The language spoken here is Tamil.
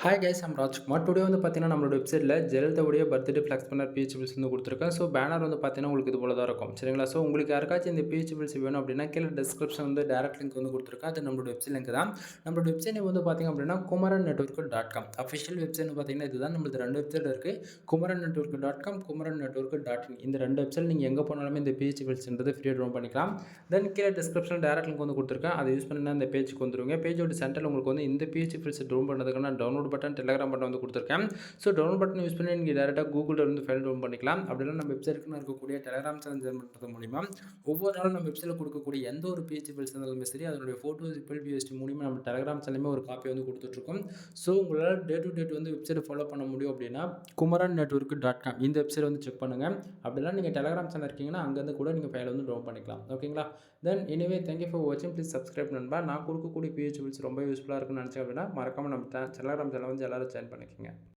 Hi guys I'm Rajkumar. Today வந்து பார்த்தீங்கன்னா, நம்மளோட வெப்சைட்ல ஜெயலலிதாவுடைய பர்த்டே ஃப்ளெக்ஸ் பண்ண பிஹெச்பில்ஸ் வந்து குடுத்துருக்கேன். ஸோ பேனர் வந்து பார்த்தீங்கன்னா, உங்களுக்கு இது போல தான் இருக்கும். சரிங்களா? ஸோ உங்களுக்கு யாருக்காச்சும் இந்த பிஹெச்பில்ஸ் வேணும் அப்படின்னா, கீழ டிஸ்கிரிப்ஷன் வந்து டைரக்ட் லிங்க் வந்து குடுத்துருக்கேன். அது நம்மளோட வெப்சைட் லிங்க் தான். நம்மளோட வெப்சைட் நேம் வந்து பார்த்தீங்க அப்படின்னா, kumaran network.com. அஃபிஷியல் வெப்சைட் பார்த்தீங்கன்னா, இதுதான். நம்மளது 2 வெப்சைட் இருக்கு. kumarannetwork.com, kumarannetwork.in. இந்த 2 வெப்சைட் நீங்க எங்க போனாலுமே இந்த பிஹெச்பில்ஸ்ன்றது ஃப்ரீயா டவுன்லோட் பண்ணிக்கலாம். தென் கீழ டிஸ்கிரிப்ஷன் டைரக்ட் லிங்க் வந்து குடுத்துருக்கேன். அதை யூஸ் பண்ணீங்கன்னா இந்த பேஜ்க்கு வந்துருவீங்க. பேஜோட சென்டர்ல உங்களுக்கு வந்து இந்த பிஹெச்பில்ஸ் டவுன்லோட் பண்ணதுக்கான டவுன்லோட் பட்டன், டெலகிராம் பட்டன் வந்து கொடுத்துருக்கேன். ஸோ டவுன்லோட் பட்டன் யூஸ் பண்ணி நீங்கள் டேரெக்டாக கூகுளில் இருந்து ஃபைல் டவுன் பண்ணிக்கலாம். அப்படின்னா நம்ம வெப்சைட்டுக்குன்னு இருக்கக்கூடிய டெலகிராம் சேனல் ஜாயின் பண்ணுறது மூலிமா ஒவ்வொரு நாளும் நம்ம வெப்சைட்டில் கொடுக்கக்கூடிய எந்த ஒரு பிஹெச்பி ஃபைல்ஸ் இருந்தாலுமே சரி, அதனுடைய ஃபோட்டோஸ் பிஎஸ்டி மூலிமா நம்ம டெலகிராம் சேனலுமே ஒரு காப்பி வந்து கொடுத்துட்ருக்கோம். ஸோ உங்களால் டே டு டேட் வந்து வெப்சைட்டை ஃபாலோ பண்ண முடியும் அப்படின்னா kumarannetwork.com இந்த வெப்சைட் வந்து செக் பண்ணுங்கள். அப்படிலாம் நீங்கள் டெலகிராம் சேனல் இருக்கீங்கன்னா அங்கேருந்து கூட நீங்கள் ஃபைல் வந்து டவுன் பண்ணிக்கலாம். ஓகேங்களா? தென் எனிவே தேங்க்யூ ஃபார் வாட்சிங். ப்ளீஸ் சப்ஸ்கிரைப் நண்பா. நான் கொடுக்கக்கூடிய பிஹெச்பில்ஸ் ரொம்ப யூஸ்ஃபுல்லாக இருக்குன்னு நினச்சேன் அப்படின்னா மறக்காமல் நம்ம டெலகிராம் சேனல் வந்து எல்லாரும் ஜாயின் பண்ணிக்கோங்க.